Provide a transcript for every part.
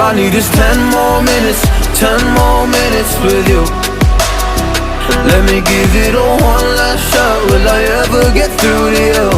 I need is 10 more minutes, 10 more minutes with you. Let me give it a one last shot. Will I ever get through to you?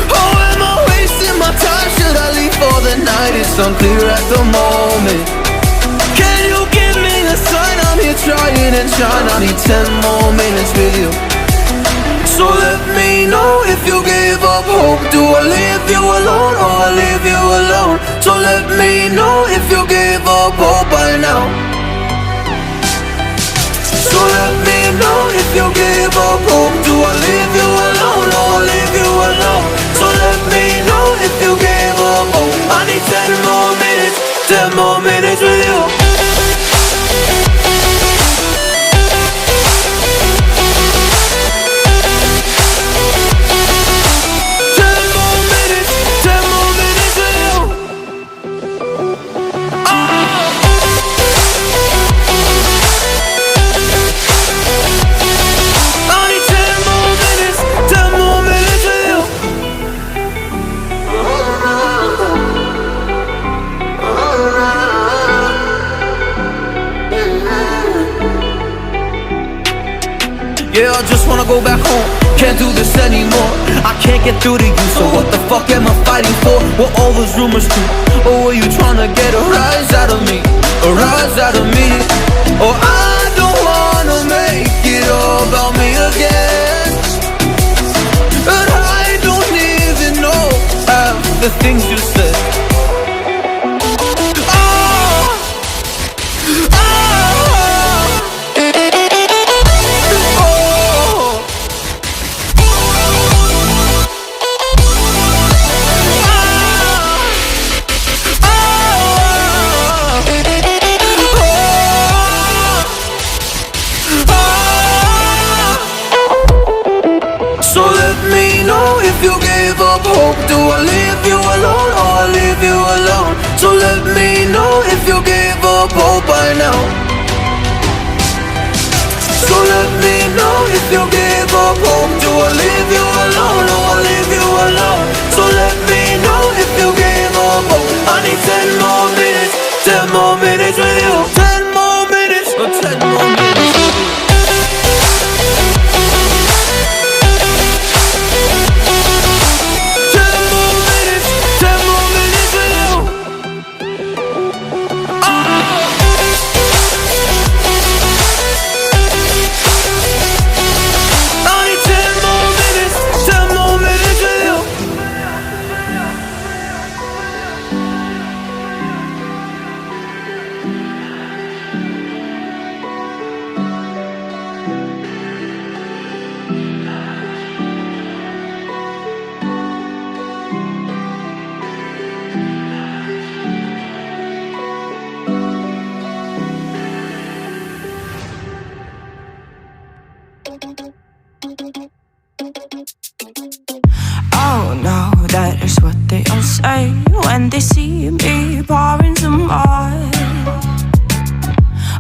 Oh, am I wasting my time? Should I leave for the night? It's unclear at the moment. Can you give me a sign? I'm here trying and trying. I need 10 more minutes with you. So let me know if you gave up hope. Do I leave you alone or I leave you alone? So let me know if you gave up hope by now. So let me know if you gave up hope. Do I leave you alone or I leave you alone? So let me know if you gave up hope. I need 10 more minutes, 10 more minutes with you. Yeah, I just wanna go back home. Can't do this anymore. I can't get through to you, so what the fuck am I fighting for? What all those rumors true? Or were you trying to get a rise out of me? A rise out of me? Or I don't wanna make it all about me again. And I don't even know half the things you said. Do I leave you alone or I leave you alone? So let me know if you gave up hope by now. So let me know if you gave up hope. Do I leave you alone or I leave you alone? So let me know if you gave up hope. I need 10 more minutes, 10 more minutes with you. 10 more minutes, or 10 more minutes with you. That is what they all say when they see me pouring some more.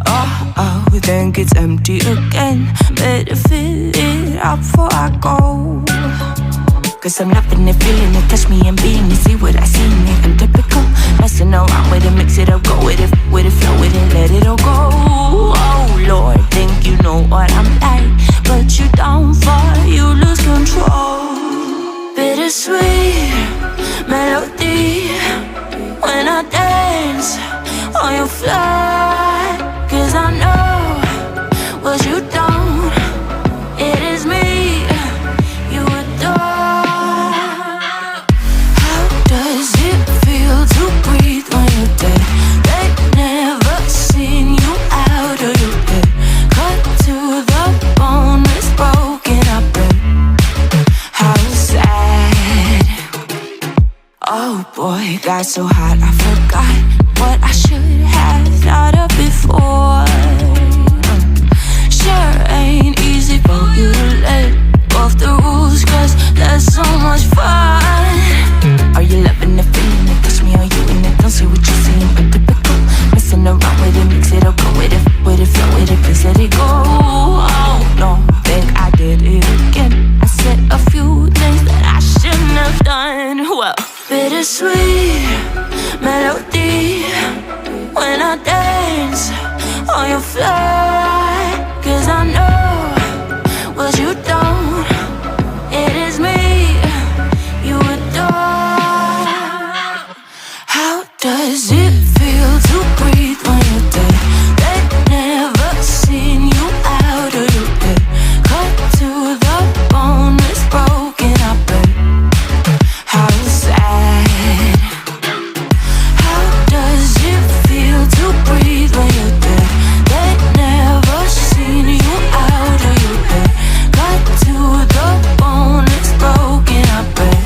Oh, then gets empty again. Better fill it up before I go. Cause I'm loving it, feeling it, touch me and being it. See what I see in it, I'm typical. Messing around with it, mix it up, go with it, flow with it, let it all go. Oh Lord, think you know what I'm like, but you don't fall, you lose control. Bittersweet melody when I dance on your fly. Cause I know what you don't, it is me you adore. How does it feel to breathe when you're dead? They've never seen you out of your head. Cut to the bone, it's broken up. How sad. Oh boy, got so hot I forgot what I should have thought of before. Sure ain't easy for you to let go of the rules, cause there's so much fun. Are you loving the feeling it? Touch me, are you in it? Don't say what you're saying, but typical. Messing around with it, mix it up, go with it, flow with it, please let it go. Oh no, think I did it again. I said a few things that I shouldn't have done. Well, bittersweet when I dance on your fly. 'Cause I know what you don't. It is me you adore. How does it feel to breathe when you're dead? They've never seen you out of your bed. Cut to the bone, it's broken, I bet. How sad. How does it feel to breathe when you're dead? They've never seen you out of your bed. Cut to the bone, it's broken, I bet.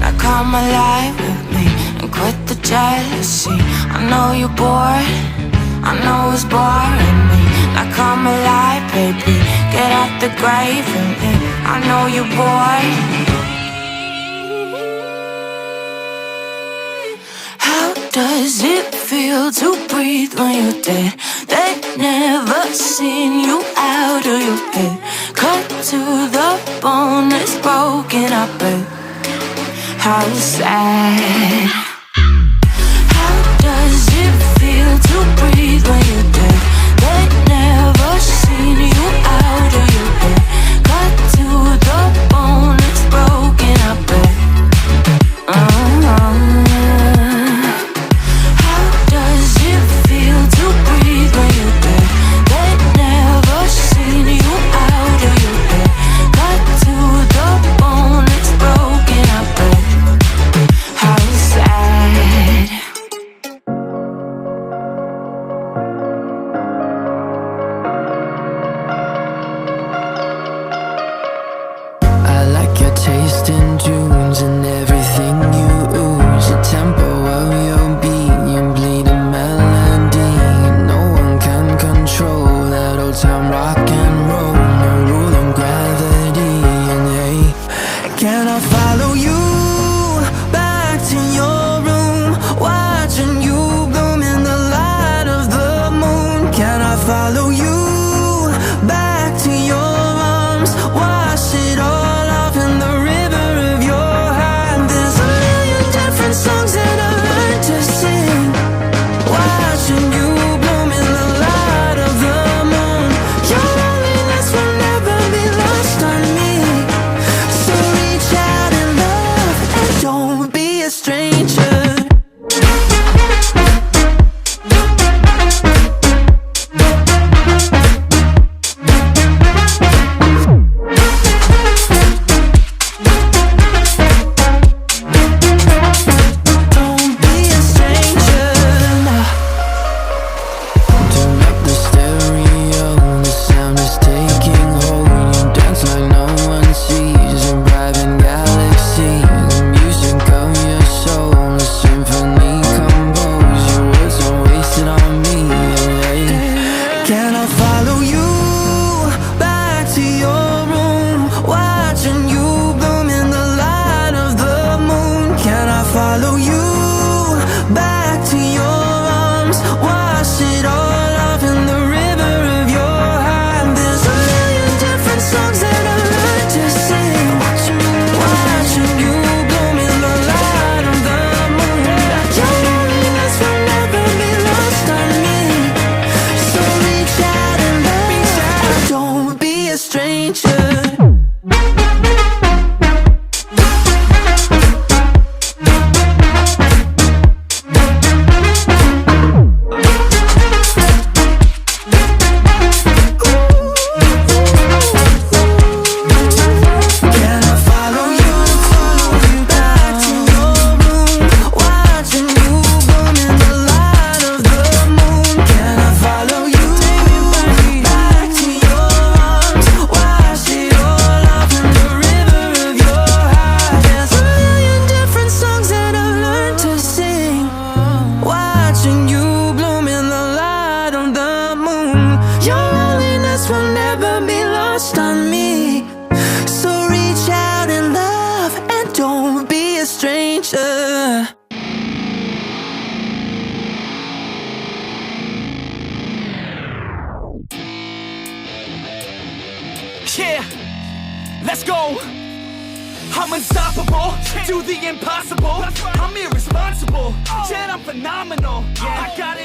Now come alive with me and quit the jealousy. I know you're bored, I know it's boring me. Now come alive, baby, get out the grave and me. I know you're bored. How does it feel to breathe when you're dead? They've never seen you out of your bed. Cut to the bone, it's broken, I bet. How sad. How does it feel to breathe when you're dead? They've never seen you out of your bed. Cut to the bone, it's broken, I bet. How does it feel to breathe when you're dead? They've never seen you out of your bed. Cut to the bone, it's broken, I bet. How sad. I like your taste in tunes and everything you ooze. The tempo of your beat, you bleed a melody. No one can control that old time rock and roll. No rule of gravity, and hey, can I follow you back to your room, watching you bloom in the light of the moon? Can I follow you back to your arms, wash it all off in the river of your heart? There's a million different songs that I learned to sing, watching you bloom in the light of the moon. Your loneliness will never be lost on me, so reach out and love and don't be a stranger. Don't be a stranger now. Turn up the stereo, the sound is taking hold. You dance like no one sees, a private galaxy. The music of your soul, a symphony composed. Your words are wasted on me, hey. Can I follow you back to your room, watching you bloom in the light of the moon? Can I follow you back to your arms, wash it all off in the river of your heart? There's a million different songs that I learned to sing, watching you bloom in the light of the moon. Your loneliness will never be lost on me, so reach out and love, don't be a stranger. Can I follow you back to your room, watching you bloom in the light of the moon? Can I follow you back to your arms, wash it all off in the river of your heart? There's a million different songs that I've learned to sing, watching you bloom in the light of the moon. Your loneliness will never be lost on me, so reach out and love and don't be a stranger. Yeah, let's go. I'm unstoppable, do the impossible. I'm irresponsible, yet I'm phenomenal. I got it.